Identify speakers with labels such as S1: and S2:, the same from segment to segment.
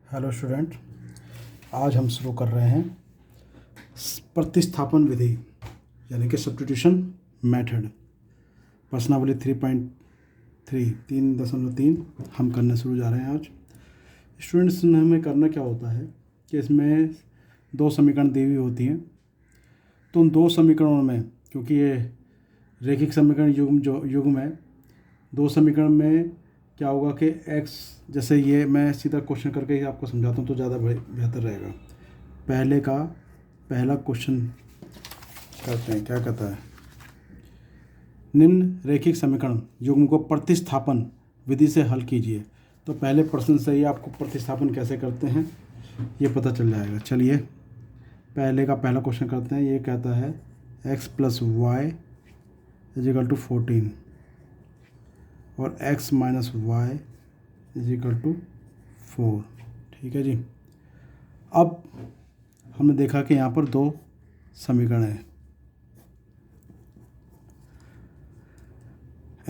S1: Hello student, आज हम शुरू कर रहे हैं प्रतिस्थापन विधि यानी कि सब्स्टिट्यूशन मेथड। प्रश्नावली 3.3 हम करने शुरू जा रहे हैं आज। स्टूडेंट्स, हमें करना क्या होता है कि इसमें दो समीकरण दी हुई होती हैं, तो उन दो समीकरणों में, क्योंकि ये रैखिक समीकरण युग्म है, दो समीकरण में क्या होगा कि x, जैसे ये मैं सीधा क्वेश्चन करके ही आपको समझाता हूँ तो ज़्यादा बेहतर रहेगा। पहला क्वेश्चन करते हैं। क्या कहता है, निम्न रैखिक समीकरण युग्म को प्रतिस्थापन विधि से हल कीजिए। तो पहले प्रश्न से ही आपको प्रतिस्थापन कैसे करते हैं ये पता चल जाएगा। चलिए पहला क्वेश्चन करते हैं। ये कहता है x + y = 14 और x - y = 4। ठीक है जी। अब हमने देखा कि यहाँ पर दो समीकरण हैं,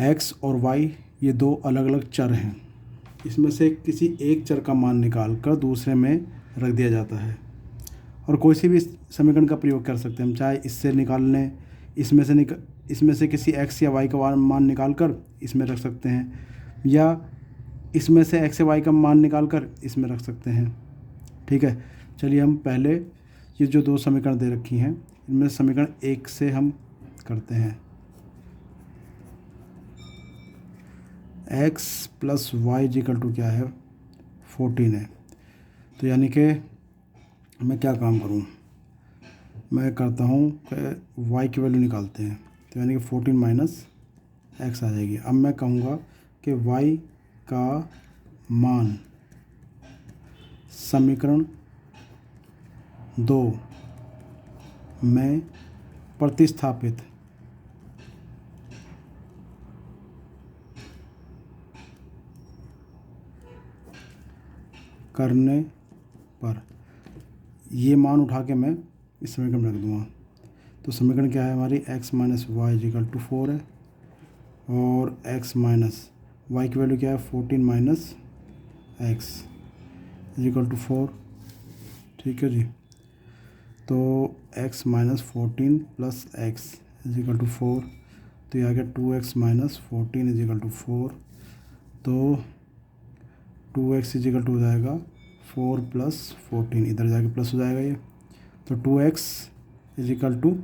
S1: x और y, ये दो अलग अलग चर हैं। इसमें से किसी एक चर का मान निकाल कर दूसरे में रख दिया जाता है, और कोई सी भी समीकरण का प्रयोग कर सकते हैं हम। चाहे इससे निकाल लें, इसमें से किसी x या y का मान निकाल कर इसमें रख सकते हैं, या इसमें से x या y का मान निकाल कर इसमें रख सकते हैं। ठीक है, चलिए हम पहले ये जो दो समीकरण दे रखी हैं इनमें समीकरण 1 से हम करते हैं। x + y = क्या है, 14 है। तो यानी कि मैं क्या काम करूं, मैं करता हूं कि y की वैल्यू निकालते हैं। तो यानी कि 14 - x आ जाएगी। अब मैं कहूँगा कि y का मान समीकरण 2 में प्रतिस्थापित करने पर ये मान उठा के मैं इस समीकरण में रख दूँगा। तो समीकरण क्या है हमारी, x - y = 4 है, और x - y की वैल्यू क्या है, 14 - x = 4। ठीक है जी। तो x - 14 + x = 4। तो ये आ गया 2x - 14 = 4। तो 2x = हो जाएगा 4 + 14, इधर जाके प्लस हो जाएगा ये। तो 2x =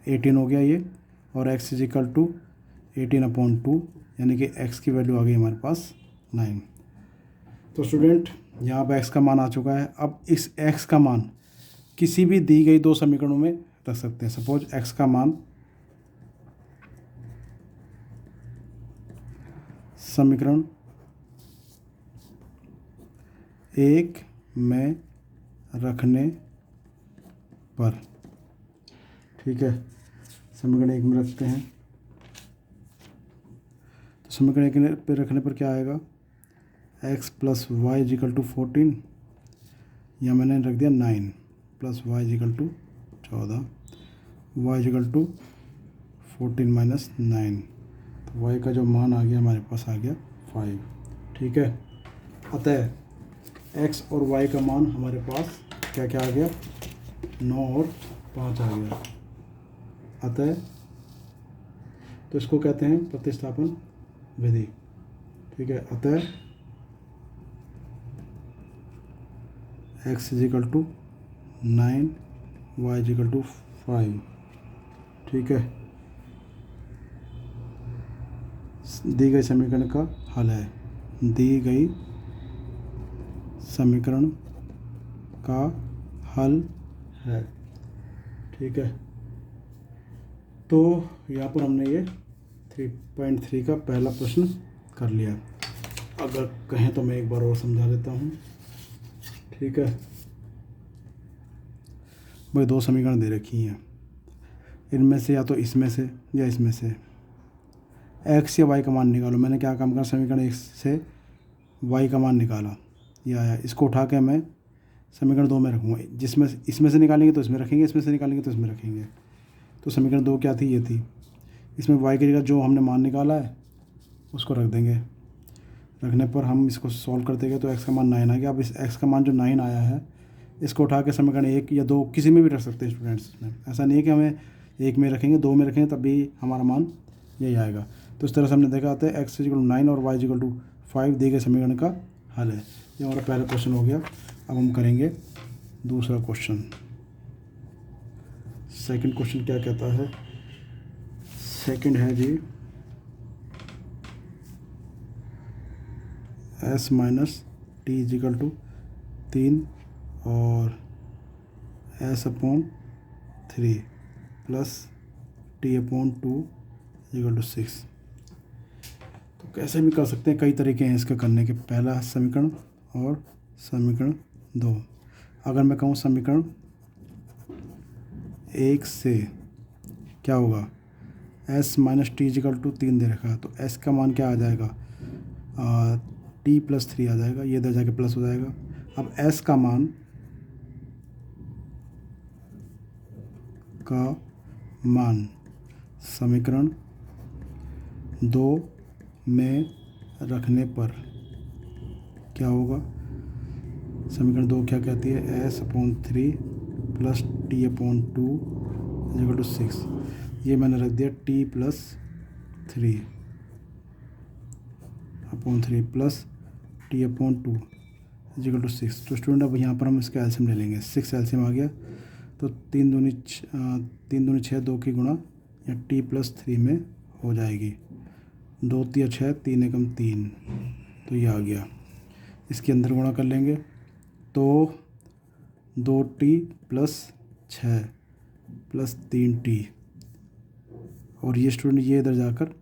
S1: 18 हो गया ये, और x = 18/2, यानी कि x की वैल्यू आ गई हमारे पास 9। तो स्टूडेंट, यहाँ पर x का मान आ चुका है। अब इस x का मान किसी भी दी गई दो समीकरणों में रख सकते हैं। सपोज x का मान समीकरण 1 में रखने पर, ठीक है, समीकरण 1 में रखते हैं। तो समीकरण 1 पे रखने पर क्या आएगा, x + y = 14, या मैंने रख दिया 9 + y = 14, y = 14 - 9। तो y का जो मान आ गया हमारे पास आ गया 5। ठीक है, अतः x और y का मान हमारे पास क्या क्या आ गया, 9 और 5 आ गया। अतः तो इसको कहते हैं प्रतिस्थापन विधि। ठीक है, अतः x = 9, y = 5। ठीक है, दी गई समीकरण का हल है, दी गई समीकरण का हल है। ठीक है, तो यहाँ पर हमने ये 3.3 का पहला प्रश्न कर लिया। अगर कहें तो मैं एक बार और समझा देता हूँ। ठीक है, वही दो समीकरण दे रखी हैं, इनमें से या तो इसमें से या इसमें से x या y का मान निकालो। मैंने क्या काम करा, समीकरण 1 से y का मान निकाला, ये आया। इसको उठा के मैं समीकरण 2 में रखूँगा। जिसमें इसमें से निकालेंगे तो इसमें रखेंगे, इसमें से निकालेंगे तो इसमें रखेंगे। तो समीकरण 2 क्या थी, ये थी। इसमें y की जगह जो हमने मान निकाला है उसको रख देंगे। रखने पर हम इसको सॉल्व करते गए तो x का मान 9 आ गया। अब इस x का मान जो 9 आया है इसको उठा के समीकरण 1 या 2 किसी में भी रख सकते हैं स्टूडेंट्स में। ऐसा नहीं है कि हमें 1 में रखेंगे, 2 में रखेंगे तब भी हमारा मान यही आएगा। तो इस तरह से हमने देखा आता है x = 9 और y = 5 दिए गए समीकरण का हल है। ये हमारा पहला क्वेश्चन हो गया। अब हम करेंगे दूसरा क्वेश्चन। सेकंड क्वेश्चन क्या कहता है? सेकंड है जी s - t = 3 और s/3 प्लस t/2 = 6। तो कैसे भी कर सकते हैं, कई तरीके हैं इसके करने के। पहला समीकरण और समीकरण 2। अगर मैं कहूँ समीकरण 1 से क्या होगा, s - t = 3 दे रखा है तो s का मान क्या आ जाएगा, t + 3 आ जाएगा। ये इधर जाके प्लस हो जाएगा। अब s का मान समीकरण 2 में रखने पर क्या होगा? समीकरण 2 क्या कहती है, s/3 प्लस t/2 = 6। ये मैंने रख दिया t + 3/3 प्लस t/2 = 6। तो स्टूडेंट अब यहाँ पर हम इसका एलसीएम ले लेंगे। 6 एलसीएम आ गया तो 3 दूनी 6, 2 की गुणा या t + 3 में हो जाएगी। 2 × 6, 3 × 3, तो ये आ गया। इसके अंदर गुणा कर लेंगे तो 2t + 6 प्लस 3t, और ये स्टूडेंट ये इधर जाकर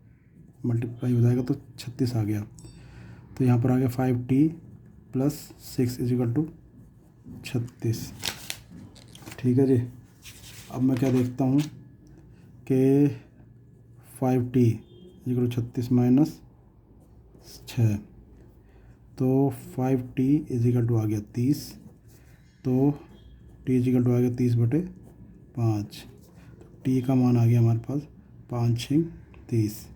S1: मल्टीप्लाई हो जाएगा तो 36 आ गया। तो यहाँ पर आ गया 5t + 6 = 36। ठीक है जी। अब मैं क्या देखता हूँ कि 5t = 36 माइनस 6, तो 5t = आ गया 30, तो t = आ गया 30/5। t का मान आ गया हमारे पास 5×6 = 30।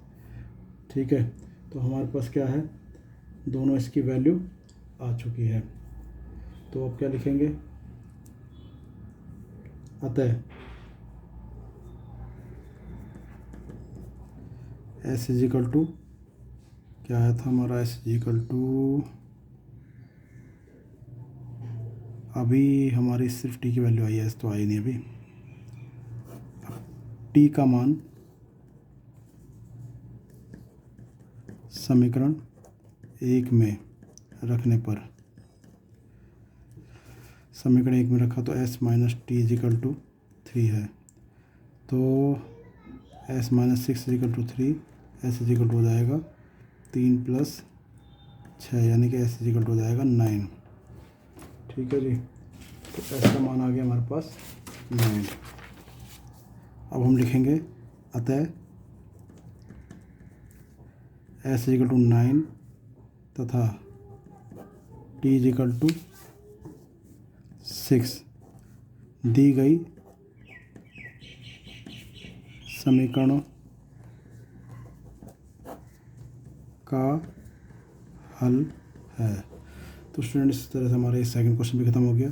S1: ठीक है, तो हमारे पास क्या है, दोनों इसकी वैल्यू आ चुकी है। तो अब क्या लिखेंगे, अतः s = क्या आया था हमारा, s = अभी हमारी सिर्फ t की वैल्यू आई है, s तो आई नहीं अभी। t का मान समीकरण 1 में रखने पर, समीकरण 1 में रखा तो s - t = 3 है, तो s - 6 = 3, s = हो जाएगा 3 + 6, यानी कि s = हो जाएगा 9। ठीक है जी, तो s का मान आ गया हमारे पास 9। अब हम लिखेंगे अतः s = 9 तथा t = 6 दी गई समीकरणों का हल है। तो स्टूडेंट इस तरह से हमारा ये सेकंड क्वेश्चन भी ख़त्म हो गया।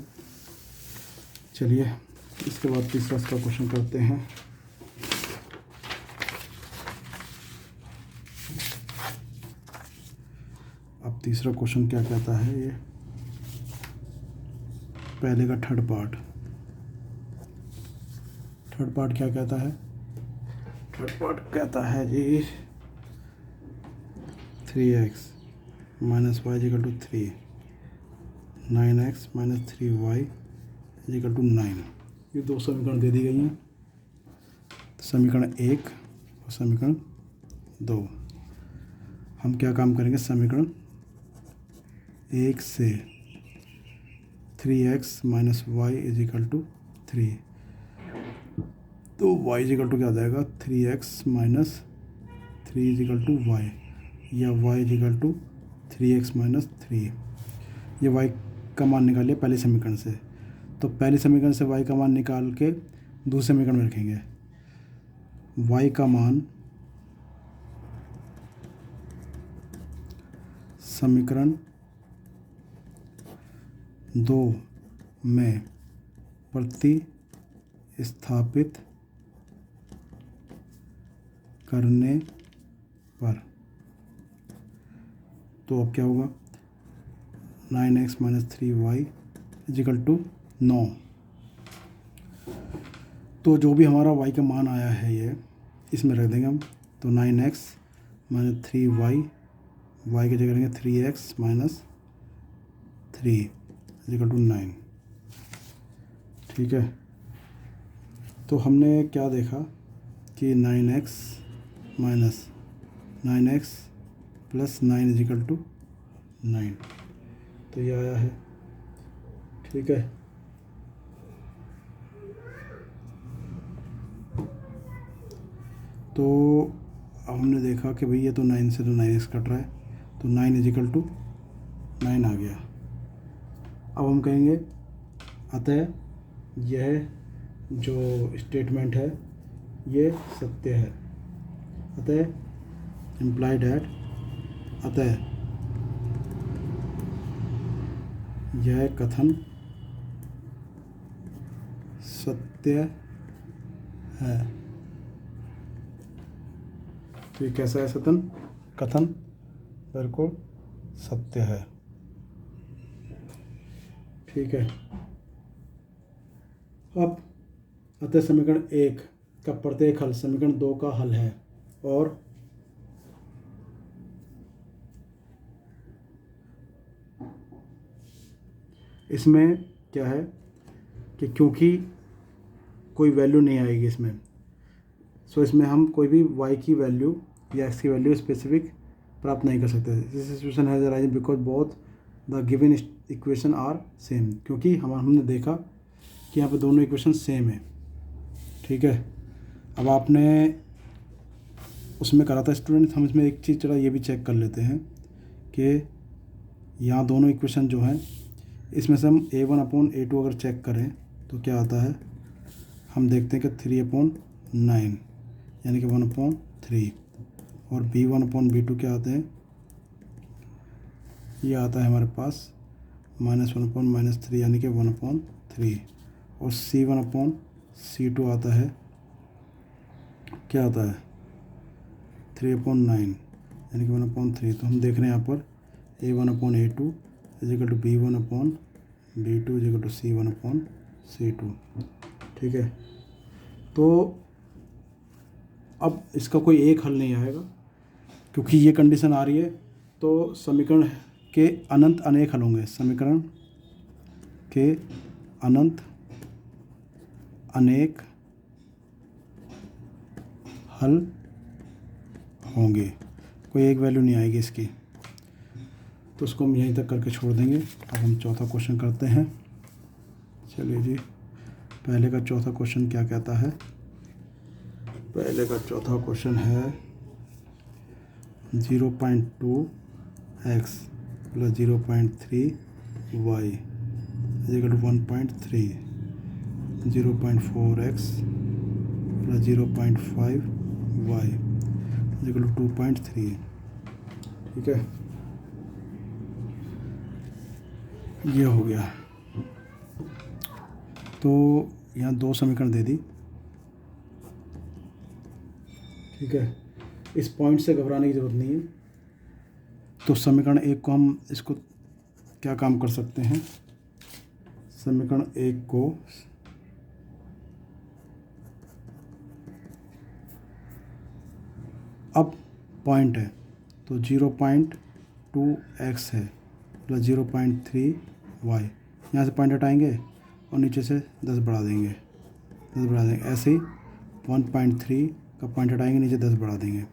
S1: चलिए इसके बाद तीसरा इसका क्वेश्चन करते हैं। अब तीसरा क्वेश्चन क्या कहता है, ये पहले का थर्ड पार्ट क्या कहता है? थर्ड पार्ट कहता है जी 3x - y = 3, 9x - 3y = 9। ये दो समीकरण दे दी गई हैं, समीकरण 1 और समीकरण 2। हम क्या काम करेंगे, समीकरण 1 से 3x - y = 3, तो y = क्या आ जाएगा, 3x - 3 = y, या y = 3x - 3। ये y का मान निकालिए पहले समीकरण से, तो पहले समीकरण से y का मान निकाल के दूसरे समीकरण में रखेंगे। y का मान समीकरण 2 में प्रतिस्थापित करने पर, तो अब क्या होगा, 9x minus 3y is equal to 9। तो जो भी हमारा y का मान आया है ये इसमें रख देंगे हम। तो 9x माइनस 3y, y की जगह रहेंगे 3x माइनस 3 इजिकल टू 9। ठीक है, तो हमने क्या देखा कि 9x minus 9x plus 9 is equal to 9, तो ये आया है। ठीक है, तो अब हमने देखा कि भाई ये तो 9 से तो 9x कट रहा है, तो 9 इजिकल टू 9 आ गया। अब हम कहेंगे अतः यह जो स्टेटमेंट है ये सत्य है। अतः इम्प्लाइड एट, अतः यह कथन सत्य है। तो ये कैसा है कथन बिल्कुल सत्य है। ठीक है, अब अतः समीकरण 1 का प्रत्येक हल समीकरण 2 का हल है, और इसमें क्या है कि क्योंकि कोई वैल्यू नहीं आएगी इसमें, सो इसमें हम कोई भी y की वैल्यू या x की वैल्यू स्पेसिफिक प्राप्त नहीं कर सकते। This situation has arisen because both the given equation are same, क्योंकि हमने देखा कि यहाँ पे दोनों इक्वेशन सेम है। ठीक है, अब आपने उसमें करा था स्टूडेंट, हम इसमें एक चीज़ चला ये भी चेक कर लेते हैं कि यहाँ दोनों इक्वेशन जो हैं इसमें से हम a1/a2 अगर चेक करें तो क्या आता है, हम देखते हैं कि 3/9 यानी कि 1/3, और b1/b2 क्या आते हैं, ये आता है हमारे पास -1/-3 यानी कि 1/3, और c1/c2 आता है, क्या आता है 3/9 यानी कि 1/3। तो हम देख रहे हैं यहाँ पर a1/a2 is equal to b1/b2 is equal to c1/c2। ठीक है, तो अब इसका कोई एक हल नहीं आएगा, क्योंकि ये कंडीशन आ रही है, तो समीकरण के अनंत अनेक हल होंगे, समीकरण के अनंत अनेक हल होंगे, कोई एक वैल्यू नहीं आएगी इसकी। तो उसको हम यहीं तक करके छोड़ देंगे। अब हम चौथा क्वेश्चन करते हैं। चलिए जी, पहले का चौथा क्वेश्चन क्या कहता है। पहले का चौथा क्वेश्चन है 0.2x plus 0.3y equal to 1.3, 0.4x plus 0.5y equal to 2.3। ठीक है, ये हो गया। तो यहाँ दो समीकरण दे दी। ठीक है, इस पॉइंट से घबराने की ज़रूरत नहीं है। तो समीकरण 1 को हम इसको क्या काम कर सकते हैं, समीकरण 1 को अब पॉइंट है तो 0.2x है प्लस 0.3y, यहाँ से पॉइंट हटाएंगे और नीचे से 10 बढ़ा देंगे, ऐसे ही 1.3 का पॉइंट हटाएंगे, नीचे 10 बढ़ा देंगे।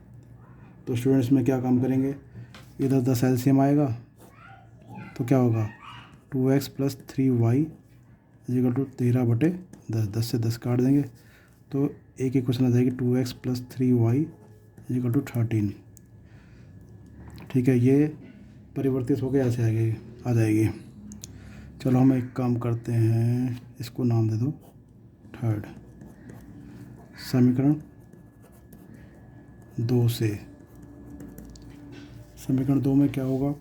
S1: तो स्टूडेंट्स में क्या काम करेंगे, इधर 10 एलसीएम आएगा तो क्या होगा 2x plus 3y is equal to 13/10, 10 से 10 काट देंगे तो एक इक्वेशन आ जाएगी 2x plus 3y is equal to 13। ठीक है, ये परिवर्तित होकर ऐसे आ जाएगी। चलो हम एक काम करते हैं, इसको नाम दे दो थर्ड। समीकरण 2 से, समीकरण 2 में क्या होगा,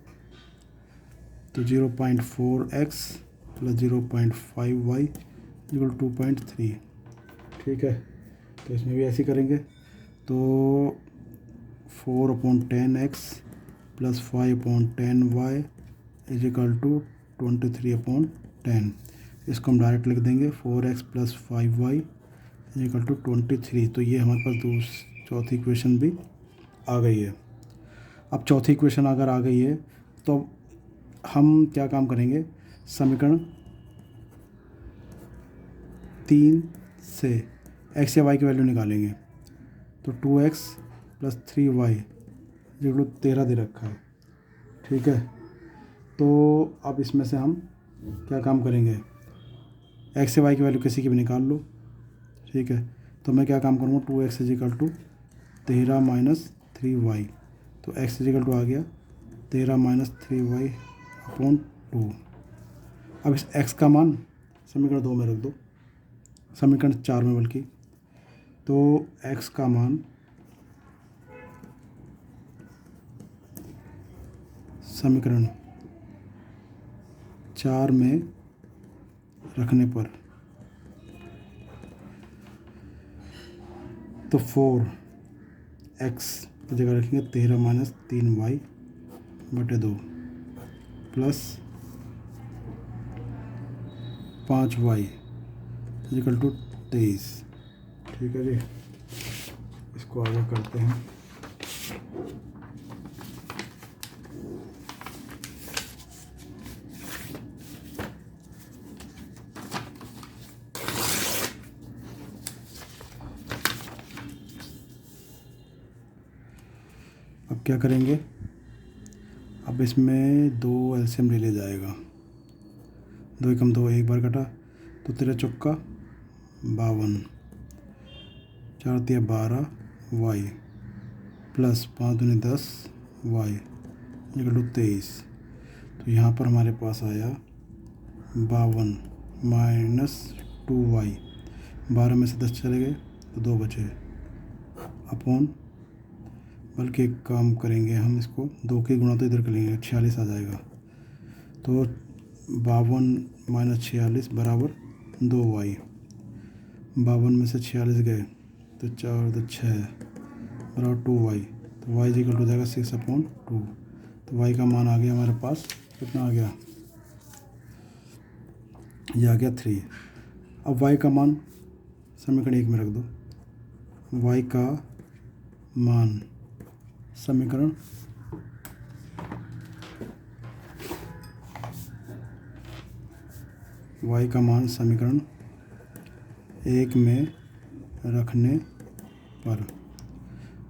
S1: तो 0.4x प्लस 0.5y इक्वल 2.3। ठीक है, तो इसमें भी ऐसे करेंगे। तो 4/10x plus 5/10y is equal to 23/10। इसको हम डायरेक्ट लिख देंगे 4x plus 5y is equal to 23। तो ये हमारे पास चौथी इक्वेशन भी आ गई है। अब चौथी इक्वेशन अगर आ गई है तो हम क्या काम करेंगे, समीकरण 3 से x या y की वैल्यू निकालेंगे। तो 2x प्लस 3y जो 13 दे रखा है। ठीक है, तो अब इसमें से हम क्या काम करेंगे, x या y की वैल्यू किसी की भी निकाल लो। ठीक है, तो मैं क्या काम करूँगा, 2x is equal to 13 minus 3y। तो x इज इक्वल टू आ गया 13 माइनस 3y अपॉन 2। अब इस x का मान समीकरण 2 में रख दो, समीकरण 4 में बल्कि। तो x का मान समीकरण 4 में रखने पर तो 4x की जगह रखेंगे 13 माइनस 3y बटे 2 प्लस 5y इक्वल टू 23। ठीक है जी, इसको आगे करते हैं। अब क्या करेंगे, अब इसमें 2 एलसीएम ले लिया जाएगा। 2 एकम 2, एक बार कटा तो 13 चौका 52, 4 तिया 12 y प्लस 5 दूनी 10 y इक्वल टू 23। तो यहाँ पर हमारे पास आया 52 माइनस 2y, 12 में से 10 चले गए तो 2 बचे अपॉन, बल्कि एक काम करेंगे हम, इसको 2 के गुणा तो इधर कर लेंगे, 46 आ जाएगा। तो 52 माइनस 46 बराबर 2y। 52 में से 46 गए तो 4 तो 6 बराबर 2y। तो y इक्वल हो जाएगा 6/2। तो y का मान आ गया हमारे पास, कितना आ गया, ये आ गया 3। अब y का मान समीकरण 1 में रख दो। y का मान समीकरण y का मान समीकरण 1 में रखने पर,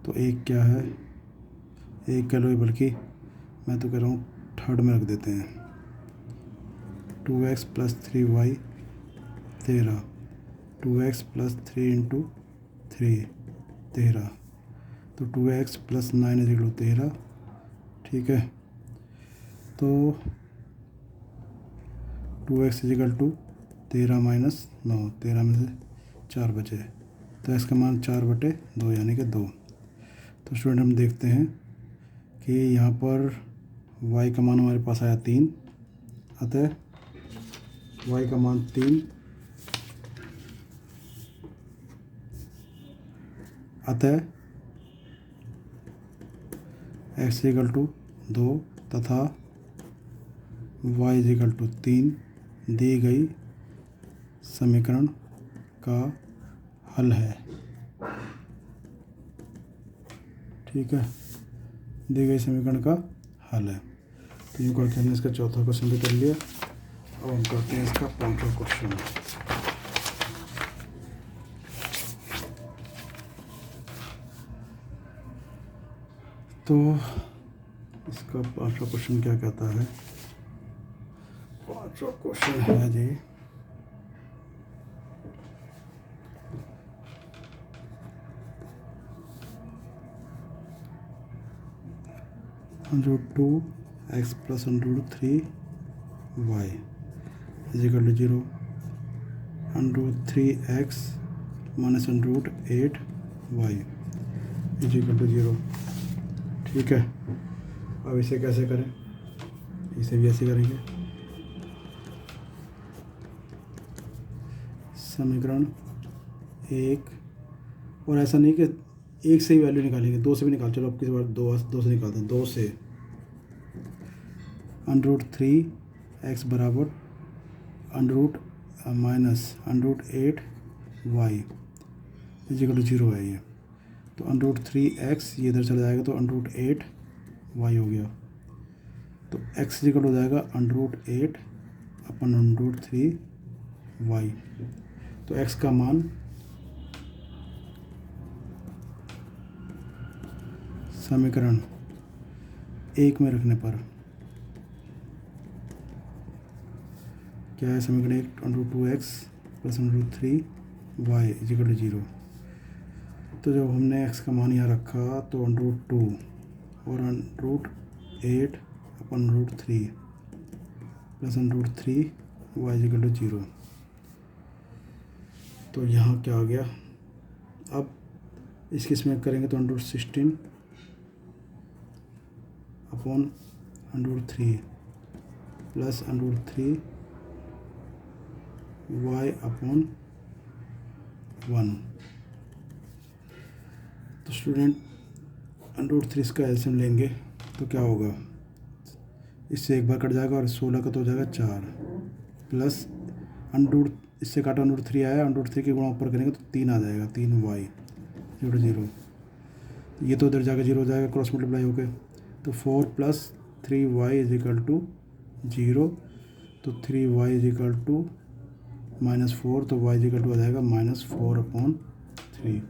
S1: तो 1 क्या है, 1 कह लो, बल्कि मैं तो कह रहा हूँ थर्ड में रख देते हैं। 2x plus 3y 13, 2x plus 3 into 3 13, तो 2x plus 9 is equal to 13। ठीक है, तो 2x is equal to 13 minus 9, 13 में से 4 बचे, तो x का मान 4/2 यानी कि 2। तो स्टूडेंट हम देखते हैं कि यहाँ पर y का मान हमारे पास आया 3, अतः y का मान 3, अतः x इक्वल टू 2 तथा y इक्वल टू 3 दी गई समीकरण का हल है। ठीक है, दी गई समीकरण का हल है। तो यूँ करके हमने इसका चौथा क्वेश्चन भी कर लिया। अब हम करते हैं इसका 5वां क्वेश्चन। तो इसका 5वां क्वेश्चन क्या कहता है, 5वां क्वेश्चन है जी, √2x plus √3y is equal to 0, √3x minus √8y is equal to 0। ठीक है, अब इसे कैसे करें, इसे भी ऐसे करेंगे। समीकरण 1, और ऐसा नहीं कि एक से ही वैल्यू निकालेंगे, दो से भी निकाल, चलो अब किस बार दो से निकालते हैं। 2 से √3x बराबर √-8y इजिकल टू 0 है ये। तो √3x ये इधर चला जाएगा तो √8y हो गया। तो x इजिकल हो जाएगा √8 अपन √3y। तो x का मान समीकरण 1 में रखने पर क्या है? समीकरण 1 √2x plus √3y is equal to 0। तो जब हमने x का मान यहाँ रखा तो √2 और √8 अपन √3 प्लस √3y इजिकल टू 0। तो यहाँ क्या आ गया? अब इसकी इसमें करेंगे तो √16 अपॉन √3 प्लस √3y अपॉन 1। तो स्टूडेंट √3 का एलसीएम लेंगे तो क्या होगा? इससे एक बार कट जाएगा और 16 का तो हो जाएगा 4 प्लस इससे काटा √3 आया, √3 के गुणा ऊपर करेंगे तो 3 आ जाएगा, 3y = 0। ये तो इधर जाकर 0 हो जाएगा क्रॉस मल्टीप्लाई होके। तो 4 + 3y इजिकल टू 0। तो 3y इजिकल टू -4, तो y इजिकल टू आ जाएगा -4/3।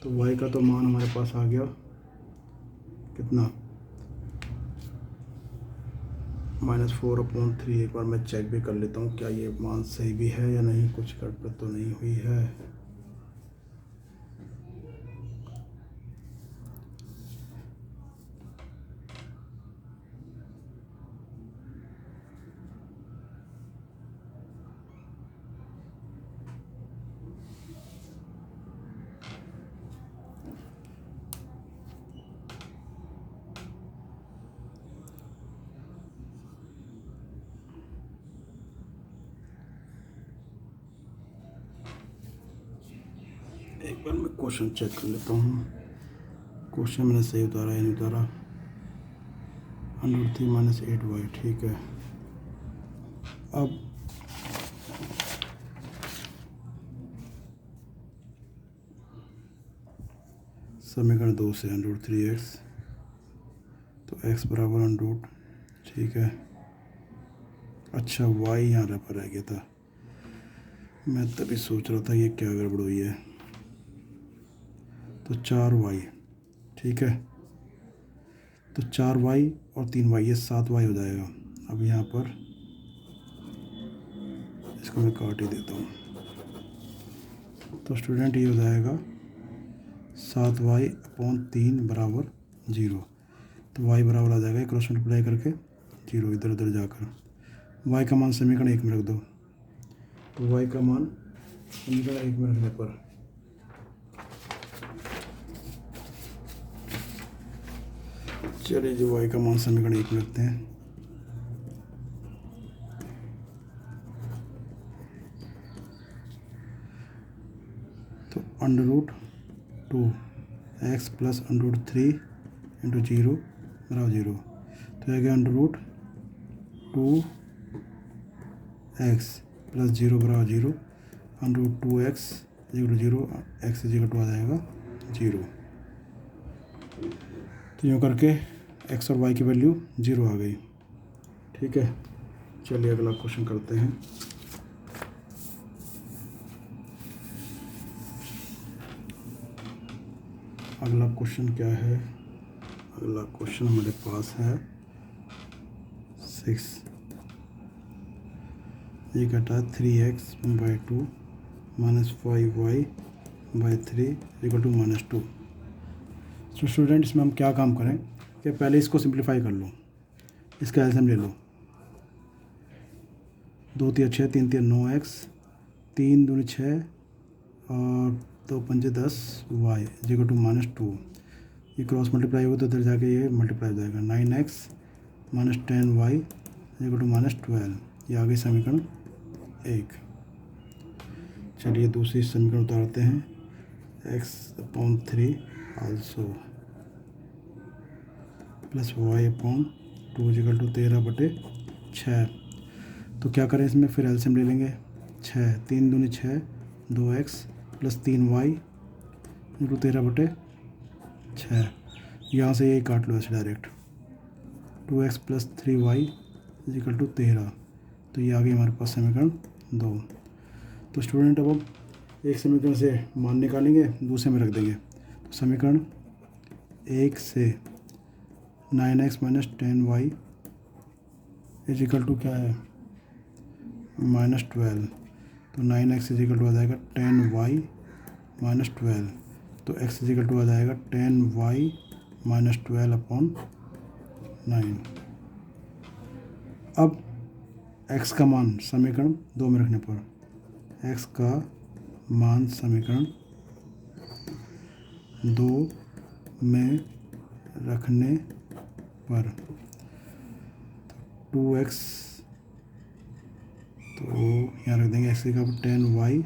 S1: तो y का तो मान हमारे पास आ गया कितना? -4/3। एक बार मैं चेक भी कर लेता हूँ क्या ये मान सही भी है या नहीं, कुछ गड़बड़ तो नहीं हुई है। एक बार मैं क्वेश्चन चेक कर लेता हूँ, क्वेश्चन मैंने सही उतारा या नहीं उतारा। √3 - 8y ठीक है। अब समीकरण 2 से √3x, तो x बराबर √ ठीक है। अच्छा y यहाँ पर रह गया था, मैं तभी सोच रहा था ये क्या गड़बड़ हुई है। तो 4y ठीक है। तो 4y और 3y ये 7y हो जाएगा। अब यहाँ पर इसको मैं काट ही देता हूँ। तो स्टूडेंट ये हो जाएगा 7y/3 बराबर 0। तो y बराबर आ जाएगा क्रॉस मल्टीप्लाई करके 0 इधर उधर जाकर। y का मान समीकरण 1 में रख दो। तो y का मान समीकरण 1 में रखने पर चलिए जो y का मान समीकरण 1 में रखते हैं। तो √2x प्लस √3 × 0 बराबर 0। तो यह गया √2x प्लस 0 बराबर 0। √2x equal to 0, x equal to आ जाएगा 0। तो यूँ करके x और y की वैल्यू 0 आ गई। ठीक है, चलिए अगला क्वेश्चन करते हैं। अगला क्वेश्चन क्या है? अगला क्वेश्चन हमारे पास है 6। ये कहता है 3x/2 -5y/3 इक्वल टू -2। तो स्टूडेंट इसमें हम क्या काम करें कि पहले इसको सिंप्लीफाई कर लो, इसका एलसीएम ले लो। 2 × 6 3 × 9x, 3 दूनी 6 और 2 × 5 10 y इक्वल टू -2। ये क्रॉस मल्टीप्लाई होगा तो इधर जाके ये मल्टीप्लाई हो जाएगा। 9x -10y equal to -12। ये आ गई समीकरण 1। चलिए दूसरी समीकरण उतारते हैं। x/3 also plus y/2 equal to 13/6। तो क्या करें इसमें, फिर एलसीएम ले लेंगे। 6 3 दूनी 6, 2x प्लस 3y इंटू 13/6। यहाँ से यही काट लो ऐसे direct. 2x plus 3y equal to 13। तो ये आ गई हमारे पास समीकरण 2। तो स्टूडेंट अब हम एक समीकरण से मान निकालेंगे, दूसरे में रख देंगे। तो समीकरण 1 से 9x minus 10y is equal to क्या है, -12। तो 9x इज इक्वल टू आ जाएगा 10y माइनस 12। तो x इज इक्वल टू आ जाएगा 10y माइनस 12/9। अब x का मान समीकरण 2 में रखने पर, x का मान समीकरण 2 में रखने पर 2x, तो यहाँ रख देंगे x का 10y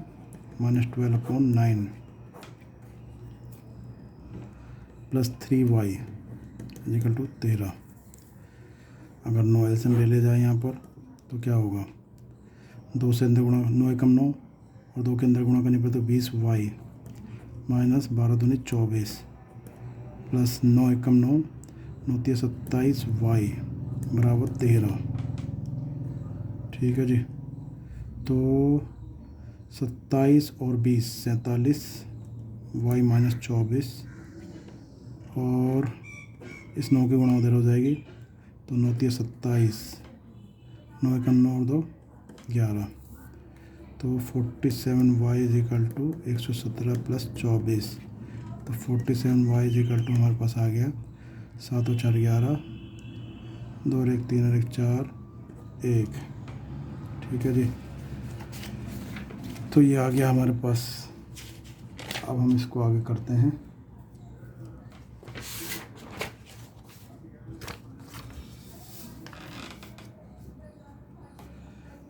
S1: minus 12/9 plus 3y equal to 13। अगर 9 एलसीएम ले जाए यहाँ पर तो क्या होगा, 2 से अंदर गुणा, 9 एकम 9 और 2 के अंदर गुणा करने पर तो 20y माइनस 12 दूनी 24 प्लस 9 एकम 9, 9 तिया 27y बराबर 13। ठीक है जी। तो 27 और 20 47 y माइनस 24 और इस 9 की गुणा उधर हो जाएगी। तो 9 तिया 27, 9 एकम 9 और 2 11। तो 47y is equal to 117 plus 24। तो 47y इज इक्वल टू हमारे पास आ गया 7 और 4 11, 2 और 1 3 और 1 4 1। ठीक है जी। तो ये आ गया हमारे पास। अब हम इसको आगे करते हैं।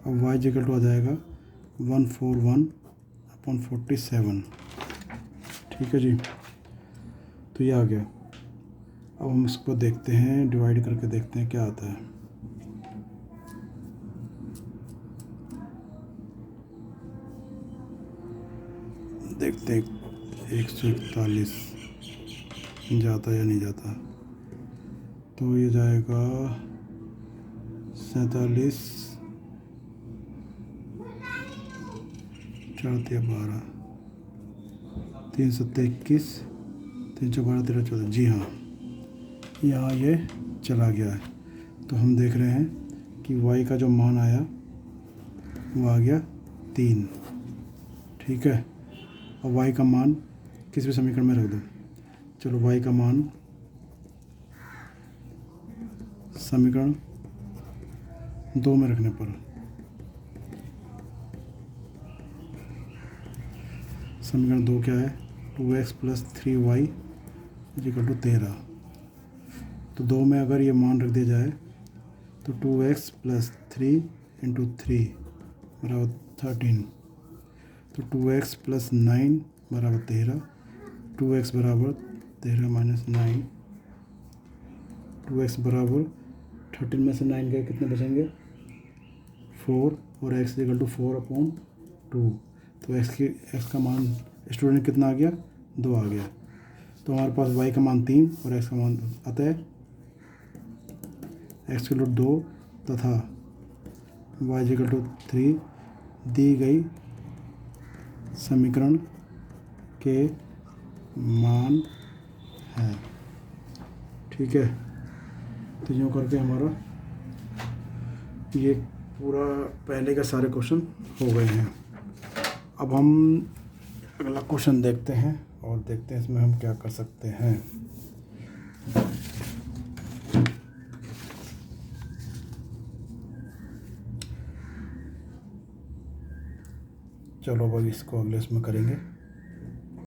S1: अब y इक्वल टू आ जाएगा 141/47। ठीक है जी। तो ये आ गया। अब हम इसको देखते हैं, डिवाइड करके देखते हैं क्या आता है। देखते हैं 141 जाता या नहीं जाता। तो ये जाएगा 47, 4 तिया 12, 3 7 21, 3 4 12 13 14। जी हाँ, यहाँ ये चला गया है। तो हम देख रहे हैं कि y का जो मान आया वो आ गया 3। ठीक है। और y का मान किस भी समीकरण में रख दो। चलो y का मान समीकरण 2 में रखने पर, समीकरण 2 क्या है, 2x plus 3y equal to 13। तो 2 में अगर ये मान रख दिया जाए तो 2x प्लस 3 इंटू 3 बराबर 13। तो 2x प्लस 9 बराबर 13। 2x बराबर 13 माइनस 9, 2x बराबर 13 में से 9 गए कितने बचेंगे, 4 और x इक्वल टू 4/2। तो x का मान स्टूडेंट कितना आ गया, 2 आ गया। तो हमारे पास y का मान 3 और x का मान, अतः x इक्वल टू 2 तथा y इक्वल टू 3 दी गई समीकरण के मान है। ठीक है। तो यूँ करके हमारा ये पूरा पहले का सारे क्वेश्चन हो गए हैं। अब हम अगला क्वेश्चन देखते हैं और देखते हैं इसमें हम क्या कर सकते हैं। चलो भाई इसको अगले इसमें करेंगे।